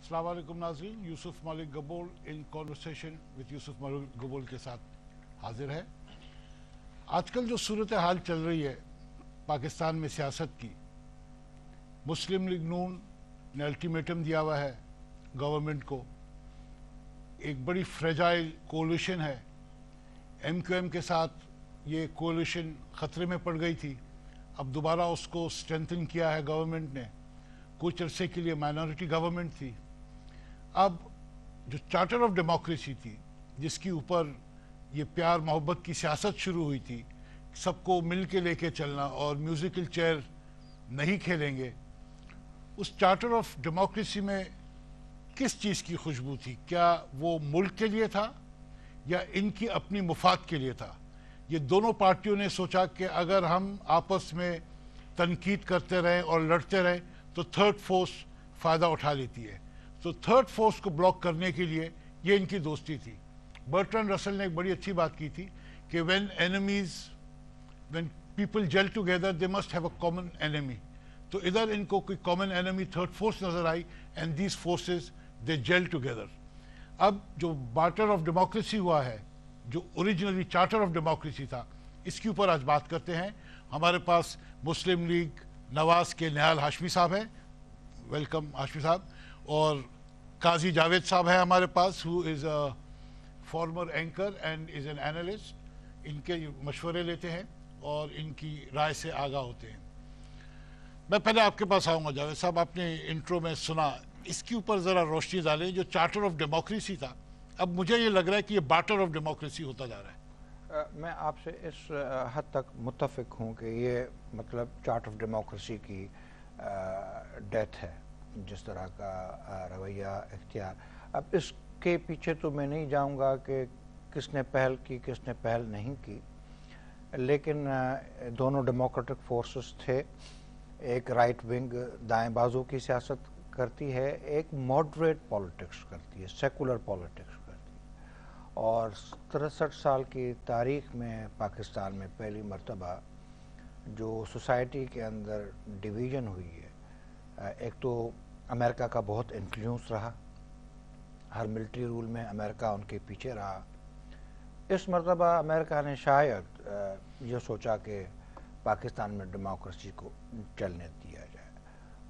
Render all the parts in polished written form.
अस्सलाम वालेकुम नाज़रीन, Yusuf Malik Gabol in conversation with Yusuf Malik Gabol के साथ हाजिर है। आजकल जो सूरत हाल चल रही है पाकिस्तान में सियासत की, मुस्लिम लीग नून ने अल्टीमेटम दिया हुआ है गवर्नमेंट को। एक बड़ी फ्रेजाइल कोलिशन है, MQM के साथ ये कोलिशन ख़तरे में पड़ गई थी, अब दोबारा उसको स्ट्रेंथन किया है गवर्नमेंट ने। कुछ अरसे के लिए माइनॉरिटी गवर्नमेंट थी, अब जो चार्टर ऑफ डेमोक्रेसी थी जिसके ऊपर ये प्यार मोहब्बत की सियासत शुरू हुई थी, सबको मिल के लेके चलना और म्यूज़िकल चेयर नहीं खेलेंगे, उस चार्टर ऑफ डेमोक्रेसी में किस चीज़ की खुशबू थी? क्या वो मुल्क के लिए था या इनकी अपनी मुफाद के लिए था? ये दोनों पार्टियों ने सोचा कि अगर हम आपस में तनकीद करते रहें और लड़ते रहें तो थर्ड फोर्स फ़ायदा उठा लेती है। तो थर्ड फोर्स को ब्लॉक करने के लिए ये इनकी दोस्ती थी। बर्ट्रैंड रसल ने एक बड़ी अच्छी बात की थी कि when people gel together they must have a common enemy. तो इधर इनको कोई कॉमन एनिमी थर्ड फोर्स नज़र आई and these forces they gel together. अब जो चार्टर ऑफ डेमोक्रेसी हुआ है, जो ओरिजिनली चार्टर ऑफ डेमोक्रेसी था, इसके ऊपर आज बात करते हैं। हमारे पास मुस्लिम लीग नवाज के निहाल हाशमी साहब हैं, वेलकम हाशमी साहब, और काजी जावेद साहब हैं हमारे पास, who is a former anchor and is an analyst. इनके मशवरे लेते हैं और इनकी राय से आगाह होते हैं। मैं पहले आपके पास आऊँगा जावेद साहब, आपने इंट्रो में सुना, इसके ऊपर ज़रा रोशनी डालें। जो चार्टर ऑफ डेमोक्रेसी था, अब मुझे ये लग रहा है कि ये बार्टर ऑफ डेमोक्रेसी होता जा रहा है। मैं आपसे इस हद तक मुत्तफिक हूँ कि ये मतलब चार्ट ऑफ डेमोक्रेसी की डेथ है, जिस तरह का रवैया इख्तियार। अब इसके पीछे तो मैं नहीं जाऊँगा कि किसने पहल की किसने पहल नहीं की, लेकिन दोनों डेमोक्रेटिक फोर्सेस थे। एक राइट विंग दाएं बाजू की सियासत करती है, एक मॉडरेट पॉलिटिक्स करती है, सेकुलर पॉलिटिक्स करती है। और 63 साल की तारीख में पाकिस्तान में पहली मर्तबा जो सोसाइटी के अंदर डिवीज़न हुई है, एक तो अमेरिका का बहुत इन्फ्लुएंस रहा, हर मिलिट्री रूल में अमेरिका उनके पीछे रहा। इस मर्तबा अमेरिका ने शायद ये सोचा कि पाकिस्तान में डेमोक्रेसी को चलने दिया जाए।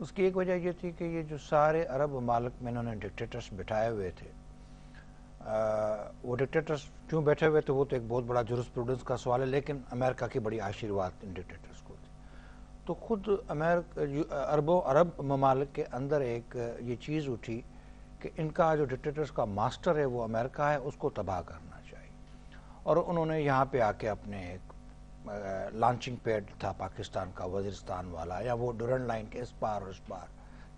उसकी एक वजह ये थी कि ये जो सारे अरब ममालिक में इन्होंने डिक्टेटर्स बिठाए हुए थे, वो डिक्टेटर्स क्यों बैठे हुए थे वो तो एक बहुत बड़ा जुरिस्प्रूडेंस का सवाल है, लेकिन अमेरिका की बड़ी आशीर्वाद इन डिक्टेटर्स को थी। तो खुद अरब ममालिक के अंदर एक ये चीज़ उठी कि इनका जो डिक्टेटर्स का मास्टर है वो अमेरिका है, उसको तबाह करना चाहिए। और उन्होंने यहाँ पे आके अपने एक लॉन्चिंग पैड था पाकिस्तान का, वज़ीरिस्तान वाला, या वो डुरन लाइन के इस पार और इस पार,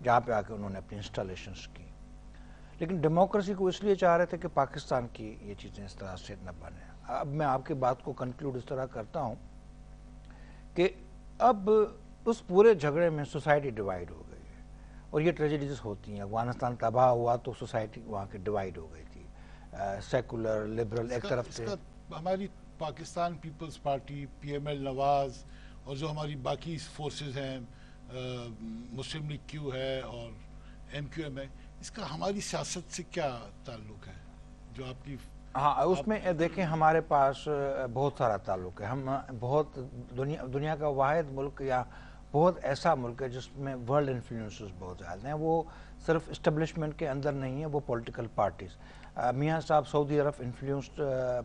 जहाँ पे आके उन्होंने अपनी इंस्टॉलेशंस की। लेकिन डेमोक्रेसी को इसलिए चाह रहे थे कि पाकिस्तान की ये चीज़ें इस तरह से न बने। अब मैं आपकी बात को कंक्लूड इस तरह करता हूँ कि अब उस पूरे झगड़े में सोसाइटी डिवाइड हो गई है, और ये ट्रेजेडीज होती हैं। अफगानिस्तान तबाह हुआ तो सोसाइटी वहाँ की डिवाइड हो गई थी, सेकुलर लिबरल एक तरफ से। हमारी Pakistan Peoples Party, PML Nawaz, और जो हमारी बाकी फोर्सेस हैं, मुस्लिम लीग क्यू है और MQM है, इसका हमारी सियासत से क्या ताल्लुक है जो आपकी? हाँ, उसमें देखें हमारे पास बहुत सारा ताल्लुक है। हम बहुत दुनिया का वाहिद मुल्क या बहुत ऐसा मुल्क है जिसमें वर्ल्ड इन्फ्लुएंसेस बहुत ज़्यादा हैं। वो सिर्फ इस्टेब्लिशमेंट के अंदर नहीं है, वो पॉलिटिकल पार्टीज़। मियाँ साहब सऊदी अरब इन्फ्लुएंस्ड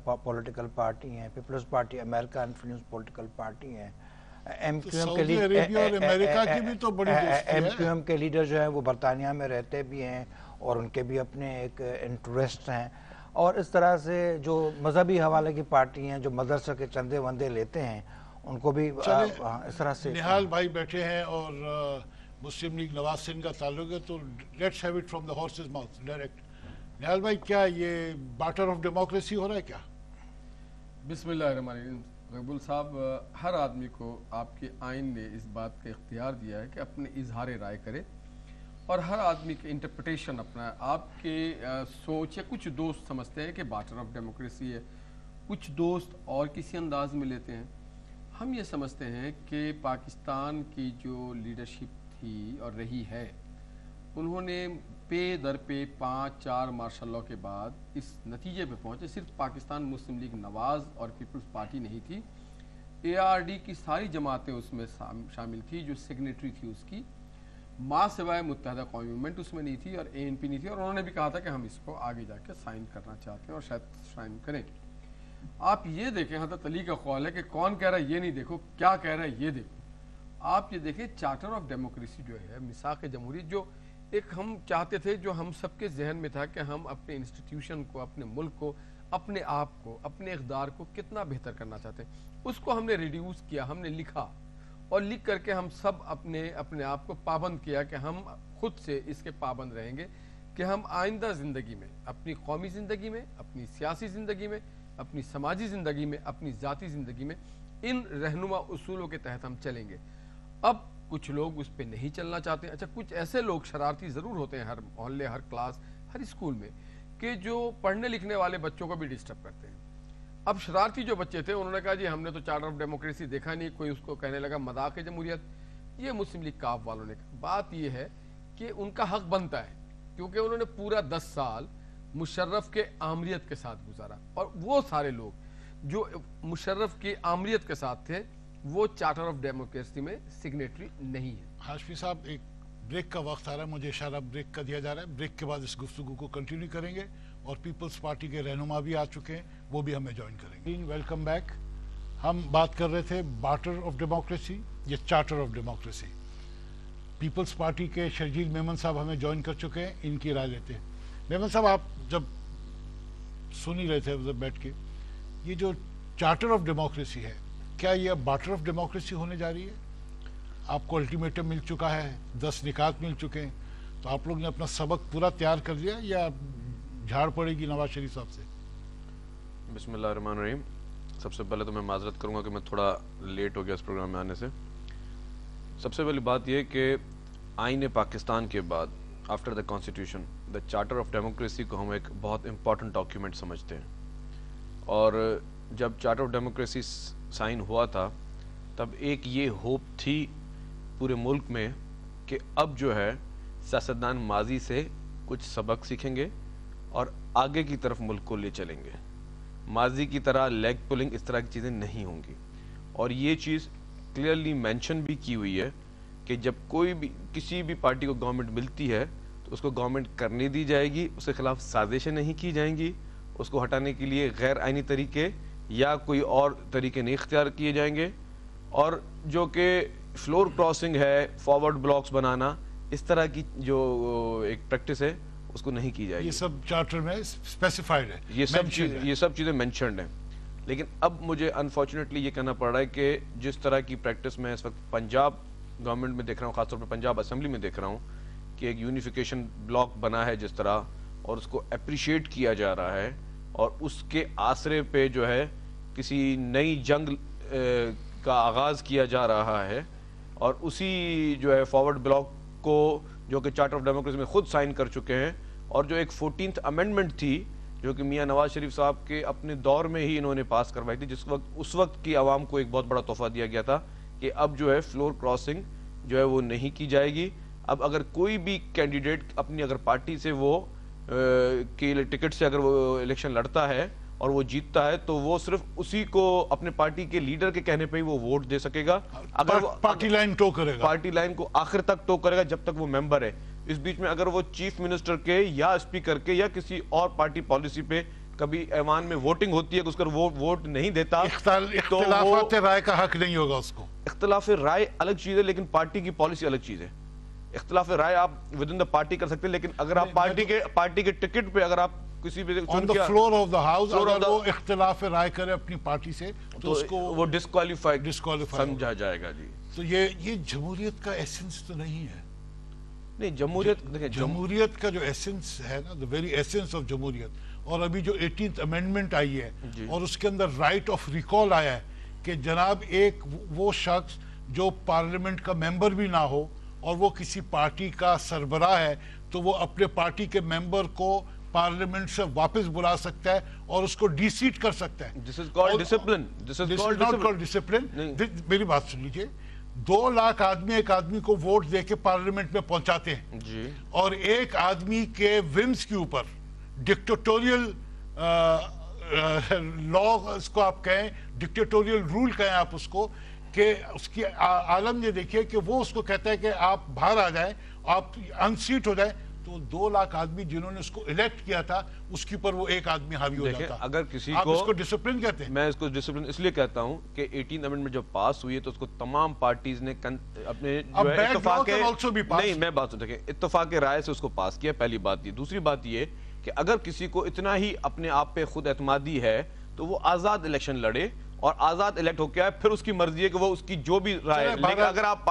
पॉलिटिकल पार्टी हैं, Peoples Party America influenced political party हैं। MQM के MQM के लीडर जो हैं वो बरतानिया में रहते भी हैं और उनके भी अपने एक इंटरेस्ट हैं। और इस तरह से जो मजहबी हवाले की पार्टी हैं, जो मदरसे के चंदे वंदे लेते हैं, उनको भी इस तरह से। निहाल भाई बैठे हैं और मुस्लिम लीग नवाज से इनका ताल्लुक है, तो let's have it from the horse's mouth direct. Nihal भाई, क्या ये बार्टर ऑफ डेमोक्रेसी हो रहा है क्या? बिस्मिल्लाहिर्रहमानिर्रहीम। गबूल साहब, हर आदमी को आपके आइन ने इस बात का इख्तियार दिया है कि अपने इजहार राय करे, और हर आदमी की इंटरप्रिटेशन अपना है। आपके सोच या कुछ दोस्त समझते हैं कि बार्टर ऑफ डेमोक्रेसी है, कुछ दोस्त और किसी अंदाज में लेते हैं। हम ये समझते हैं कि पाकिस्तान की जो लीडरशिप थी और रही है, उन्होंने पे दर पे 5-4 मार्शल लॉ के बाद इस नतीजे पे पहुंचे। सिर्फ पाकिस्तान मुस्लिम लीग नवाज और पीपल्स पार्टी नहीं थी, ARD की सारी जमातें उसमें शामिल थी जो सिग्नेटरी थी उसकी, माँ सिवाय मुत्तहदा कौमी मूवमेंट उसमें नहीं थी और ANP नहीं थी, और उन्होंने भी कहा था कि हम इसको आगे जाके साइन करना चाहते हैं और शायद साइन करें। आप ये देखें, हज़रत अली का कौल है कि कौन कह रहा है ये नहीं देखो, क्या कह रहा है ये देखो। आप ये देखें, चार्टर ऑफ डेमोक्रेसी जो है, मिसाक जमहूरियत, जो एक हम चाहते थे, जो हम सबके जहन में था कि हम अपने इंस्टीट्यूशन को, अपने मुल्क को, अपने आप को, अपने इक़्तिदार को कितना बेहतर करना चाहते हैं, उसको हमने रिड्यूस किया, हमने लिखा और लिख करके हम सब अपने आप को पाबंद किया कि हम खुद से इसके पाबंद रहेंगे कि हम आइंदा ज़िंदगी में, अपनी कौमी ज़िंदगी में, अपनी सियासी ज़िंदगी में, अपनी समाजी ज़िंदगी में, अपनी ज़ाती ज़िंदगी में इन रहनुमा उसूलों के तहत हम चलेंगे। अब कुछ लोग उस पर नहीं चलना चाहते। अच्छा, कुछ ऐसे लोग शरारती ज़रूर होते हैं हर मोहल्ले, हर क्लास, हर स्कूल में, कि जो पढ़ने लिखने वाले बच्चों को भी डिस्टर्ब करते हैं। अब शरारती जो बच्चे थे उन्होंने कहा जी हमने तो चार्टर ऑफ डेमोक्रेसी देखा नहीं, कोई उसको कहने लगा मजाक जमहूरियत। ये मुस्लिम लीग काफ वालों ने कहा। बात ये है कि उनका हक बनता है, क्योंकि उन्होंने पूरा 10 साल मुशर्रफ के आमरीत के साथ गुजारा, और वो सारे लोग जो मुशर्रफ की आमरीत के साथ थे वो चार्टर ऑफ डेमोक्रेसी में सिग्नेटरी नहीं है। हाशमी साहब, एक ब्रेक का वक्त आ रहा है, मुझे इशारा ब्रेक का दिया जा रहा है। ब्रेक के बाद इस गुफ्तगू को कंटिन्यू करेंगे और पीपल्स पार्टी के रहनुमा भी आ चुके हैं, वो भी हमें ज्वाइन करेंगे। Welcome back. हम बात कर रहे थे बार्टर ऑफ डेमोक्रेसी या charter of democracy. Peoples Party के शर्जील मेमन साहब हमें ज्वाइन कर चुके हैं, इनकी राय लेते हैं। मेमन साहब, आप जब सुन ही रहे थे उधर बैठ के, ये जो चार्टर ऑफ डेमोक्रेसी है, क्या ये बार्टर ऑफ डेमोक्रेसी होने जा रही है? आपको अल्टीमेटम मिल चुका है, 10 निकात मिल चुके हैं, तो आप लोग ने अपना सबक पूरा तैयार कर लिया या झाड़ पड़ेगी नवाज शरीफ साहब से? बिस्मिल्लाहिर्रहमानिर्रहीम। सबसे पहले तो मैं माजरत करूंगा कि मैं थोड़ा लेट हो गया इस प्रोग्राम में आने से। सबसे पहली बात यह कि आईन पाकिस्तान के बाद, after the constitution, the charter of democracy को हम एक बहुत इंपॉर्टेंट डॉक्यूमेंट समझते हैं। और जब चार्टर ऑफ डेमोक्रेसी साइन हुआ था तब एक ये होप थी पूरे मुल्क में कि अब जो है सियासतदान माजी से कुछ सबक सीखेंगे और आगे की तरफ मुल्क को ले चलेंगे। माजी की तरह लेग पुलिंग इस तरह की चीज़ें नहीं होंगी। और ये चीज़ क्लियरली मेंशन भी की हुई है कि जब कोई भी किसी भी पार्टी को गवर्नमेंट मिलती है तो उसको गवर्नमेंट करने दी जाएगी, उसके खिलाफ साजिशें नहीं की जाएंगी, उसको हटाने के लिए गैर आइनी तरीके या कोई और तरीके नहीं इख्तियार किए जाएंगे। और जो कि फ्लोर क्रॉसिंग है, फॉरवर्ड ब्लॉक्स बनाना, इस तरह की जो एक प्रैक्टिस है उसको नहीं की जाएगी। ये सब चार्टर में स्पेसिफाइड है, ये सब चीज़ें मेंशन्ड हैं। लेकिन अब मुझे अनफॉर्चुनेटली ये कहना पड़ रहा है कि जिस तरह की प्रैक्टिस मैं इस वक्त पंजाब गवर्नमेंट में देख रहा हूँ, खासतौर पर पंजाब असेंबली में देख रहा हूँ कि एक यूनिफिकेशन ब्लॉक बना है जिस तरह, और उसको अप्रिशिएट किया जा रहा है, और उसके आसरे पे जो है किसी नई जंग का आगाज़ किया जा रहा है। और उसी जो है फॉरवर्ड ब्लॉक को जो कि चार्टर ऑफ डेमोक्रेसी में खुद साइन कर चुके हैं, और जो एक 14th अमेंडमेंट थी जो कि मियां नवाज शरीफ साहब के अपने दौर में ही इन्होंने पास करवाई थी, जिस वक्त उस वक्त की आवाम को एक बहुत बड़ा तोहफा दिया गया था कि अब जो है फ्लोर क्रॉसिंग जो है वो नहीं की जाएगी। अब अगर कोई भी कैंडिडेट अपनी अगर पार्टी से वो के टिकट से अगर वो इलेक्शन लड़ता है और वो जीतता है तो वो सिर्फ उसी को अपने पार्टी के लीडर के कहने पे ही वो वोट दे सकेगा। अगर वो पार्टी लाइन टो करेगा, पार्टी लाइन को आखिर तक टो करेगा जब तक वो मेंबर है। इस बीच में अगर वो चीफ मिनिस्टर के या स्पीकर के या किसी और पार्टी पॉलिसी पे कभी ऐवान में वोटिंग होती है, उसका वो वोट नहीं देता, तो राय का हक नहीं होगा उसको। इख्तिलाफ राय अलग चीज है, लेकिन पार्टी की पॉलिसी अलग चीज है। इख्तिलाफ राय आप विद इन द पार्टी कर सकते हैं, लेकिन अगर आप पार्टी के टिकट पे अगर आप किसी पे on the floor of the house अगर वो इख्तिलाफ राय करे अपनी पार्टी से तो उसको वो डिस्क्वालीफाइड समझा जाएगा जी। तो ये जमहूरियत का एसेंस तो नहीं है। नहीं, जमहूरियत का जो एसेंस है ना, द वेरी एसेंस ऑफ जमहूरियत, और अभी जो 18th अमेंडमेंट आई है और उसके अंदर राइट ऑफ रिकॉल आया है कि जनाब एक वो शख्स जो पार्लियामेंट का मेंबर भी ना हो और वो किसी पार्टी का सरबराह है तो वो अपने पार्टी के मेंबर को पार्लियामेंट से वापस बुला सकता है और उसको डिसीट कर सकता है। This is called discipline. This is not called discipline. मेरी बात सुन लीजिए, 2 लाख आदमी एक आदमी को वोट दे के पार्लियामेंट में पहुंचाते हैं जी और एक आदमी के विम्स के ऊपर डिक्टेटोरियल लॉ इसको आप कहें, डिक्टेटोरियल रूल कहें आप उसको, कि उसकी आलम ये देखिए कि वो उसको कहता है कि आप बाहर आ जाएं, आप अनसीट हो जाएं, तो 2 लाख आदमी जिन्होंने उसको इलेक्ट किया था उसके ऊपर वो एक आदमी हावी हो जाता। अगर किसी आप को, इसको डिसिप्लिन कहते हैं? मैं इसको डिसिप्लिन इसलिए कहता हूं कि 18th अमेंडमेंट जब पास हुई है तो उसको तमाम पार्टीज ने अपने जो है इत्तेफाक नहीं, मैं बात सुन, देखिए इत्तेफाक राय से उसको पास किया, पहली बात ये। दूसरी बात ये कि अगर किसी को इतना ही अपने आप पे खुद एतमादी है तो वो आजाद इलेक्शन लड़े और आजाद इलेक्ट होके आए, फिर उसकी मर्जी है कि वो उसकी जो भी राय है। लेकिन अगर आप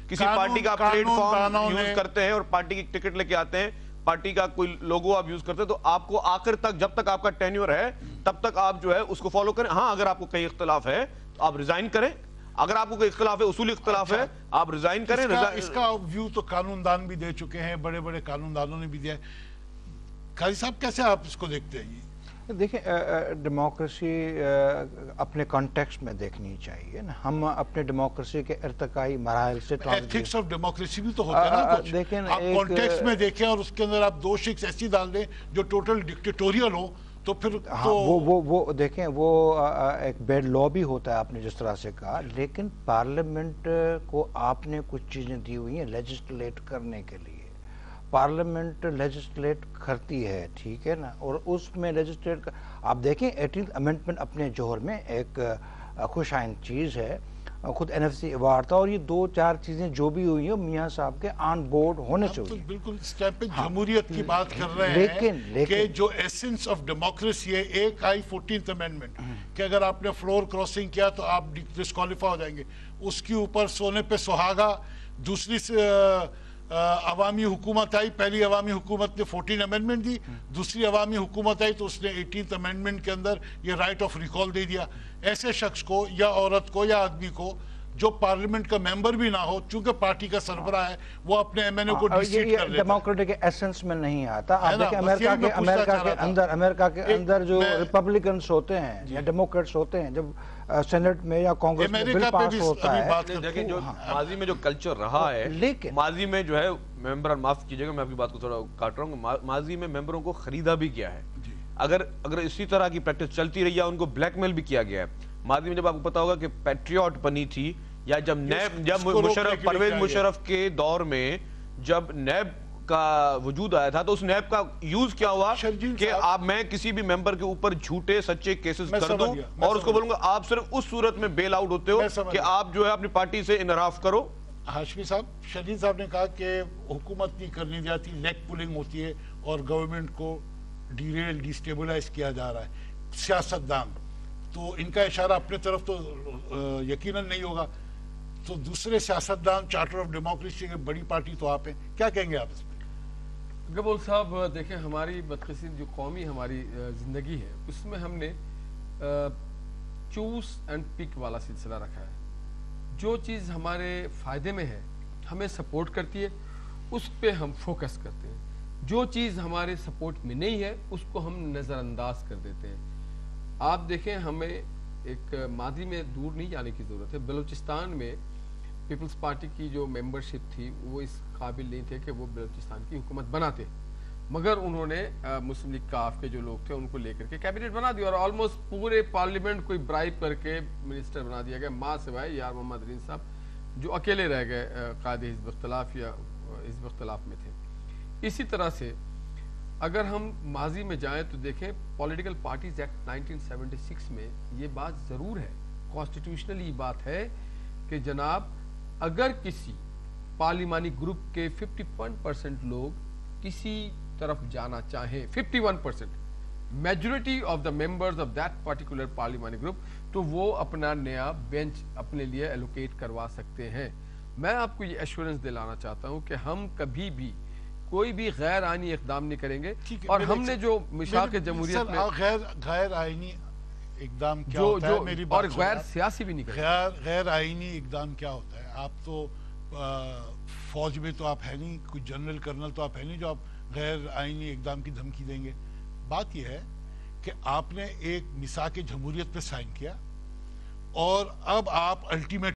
किसी पार्टी का प्लेटफॉर्म यूज करते हैं और पार्टी की टिकट लेके आते हैं, पार्टी का कोई लोगो आप यूज करते हैं, तो आपको आखिर तक, जब तक आपका टेन्योर है तब तक आप जो है उसको फॉलो करें। हाँ, अगर आपको कहीं इख्तिलाफ है तो आप रिजाइन करें, अगर आपको कोई इख्तिलाफ है, उसूली इख्तिलाफ है, आप रिजाइन करें। इसका व्यू तो कानूनदान भी दे चुके हैं, बड़े बड़े कानूनदानों ने भी दिया है। काजी साहब, कैसे आप इसको देखते हैं? देखिए, डेमोक्रेसी अपने कॉन्टेक्स्ट में देखनी चाहिए ना। हम अपने डेमोक्रेसी के इर्तिकाई मराहिल से एथिक्स ऑफ डेमोक्रेसी भी तो होता है ना कुछ। लेकिन आप कॉन्टेक्स्ट में देखें और उसके अंदर आप 2 शिक्स ऐसी डाल दें जो टोटल डिक्टेटोरियल हो तो फिर हाँ, तो वो देखें, वो एक बैड लॉ भी होता है, आपने जिस तरह से कहा। लेकिन पार्लियामेंट को आपने कुछ चीज़ें दी हुई हैं लेजिस्लेट करने के लिए। पार्लियामेंट लेजिस्लेट करती है, ठीक है ना, और उसमें लेजिस्लेट आप देखें 18th अमेंडमेंट अपने जोहर में एक खुश आइंद चीज़ है। खुद NFC अवार्ड था, और ये 2-4 चीज़ें जो भी हुई हैं मियाँ साहब के ऑन बोर्ड होने से हुई। बिल्कुल स्टैम्पिंग जमहूरियत की बात कर रहे हैं, लेकिन कि जो एसेंस ऑफ डेमोक्रेसी है, एक आई 14th अमेंडमेंट कि अगर आपने फ्लोर क्रॉसिंग किया तो आप डिस्क्वालीफाई हो जाएंगे। उसके ऊपर सोने पे सुहागा। दूसरी अवामी हुकूमत आई, पहली अवामी हुकूमत ने 14 अमेंडमेंट दी, दूसरी अवामी हुकूमत आई तो उसने 18th अमेंडमेंट के अंदर ये राइट ऑफ रिकॉल दे दिया। ऐसे शख्स को या औरत को या आदमी को जो पार्लियामेंट का मेंबर भी ना हो, चूंकि पार्टी का सरबराह है, वो अपने MNA को डिसीट कर लेता है। डेमोक्रेटिक एसेंस में नहीं आता। आप देखें अमेरिका के अंदर जो रिपब्लिकन्स होते हैं या डेमोक्रेट्स होते हैं, जब सेनेट में या कांग्रेस में बिल पास होता है, लेकिन जो माजी में जो कल्चर रहा है, लेकिन माजी में जो है मेंबर, माफ कीजिएगा मैं आपकी बात को थोड़ा काट रहा हूँ, माजी में मेंबरों को खरीदा भी किया है। अगर इसी तरह की प्रैक्टिस चलती रही है, उनको ब्लैकमेल भी किया गया है। माजी में जब आपको पता होगा कि पैट्रियट बनी थी, या जब परवेज मुशर्रफ के दौर में जब नैब का वजूद आया था, तो उस नैब का यूज क्या हुआ कि मैं किसी भी मेंबर के ऊपर झूठे सच्चे केसेस कर दूं और उसको बोलूंगा आप सिर्फ उस सूरत में बेल आउट होते हो कि आप जो है अपनी पार्टी से इनराफ करो। हाशमी साहब, शदीद साहब ने कहा कि हुकूमत नहीं करनी जाती, लेग पुलिंग होती है और गवर्नमेंट को डीरेल डिस्टेबलाइज किया जा रहा है सियासतदान, तो इनका इशारा अपने तरफ तो यकीनन नहीं होगा। तो दूसरे सियासतदान, चार्टर ऑफ डेमोक्रेसी की बड़ी पार्टी तो आप हैं, क्या कहेंगे आप इस पर? गबोल साहब, देखें हमारी बदकिस्मती जो कौमी हमारी ज़िंदगी है, उसमें हमने चूस एंड पिक वाला सिलसिला रखा है। जो चीज़ हमारे फ़ायदे में है, हमें सपोर्ट करती है, उस पर हम फोकस करते हैं। जो चीज़ हमारे सपोर्ट में नहीं है, उसको हम नज़रअंदाज कर देते हैं। आप देखें, हमें एक मादी में दूर नहीं जाने की ज़रूरत है। बलूचिस्तान में पीपल्स पार्टी की जो मेंबरशिप थी, वो इस काबिल नहीं थे कि वो बलूचिस्तान की हुकूमत बनाते, मगर उन्होंने मुस्लिम लीग काफ के जो लोग थे उनको लेकर के कैबिनेट बना दिया और ऑलमोस्ट पूरे पार्लियामेंट को ब्राइब करके मिनिस्टर बना दिया गया, माँ सिवाय यार मोहम्मद रीन साहब, जो अकेले रह गए कायदे हिज़्ब इख्तिलाफ या हिज़्ब इख्तिलाफ में थे। इसी तरह से अगर हम माजी में जाएं तो देखें, पॉलिटिकल पार्टीज एक्ट 1976 में ये बात ज़रूर है, कॉन्स्टिट्यूशनली बात है कि जनाब अगर किसी पार्लिमानी ग्रुप के 51% लोग किसी तरफ जाना चाहें, 51% majority of the members of that particular पार्लिमानी ग्रुप, तो वो अपना नया बेंच अपने लिए एलोकेट करवा सकते हैं। मैं आपको ये एश्योरेंस दिलाना चाहता हूँ कि हम कभी भी कोई भी गैर आईनी इक़दाम नहीं करेंगे। और हमने जो मिसाक जमहूरियत में गैर आईनी इक़दाम क्या होता है, मेरी बात और गैर सियासी भी नहीं करेंगे। गैर आईनी इक़दाम क्या होता है? आप तो फौज में तो आप है नहीं, कुछ जनरल कर्नल तो आप है नहीं जो आप गैर आईनी इक़दाम की धमकी देंगे। बात यह है कि आपने एक मिसाक जमहूरियत पे साइन किया और अब आप अल्टीमेट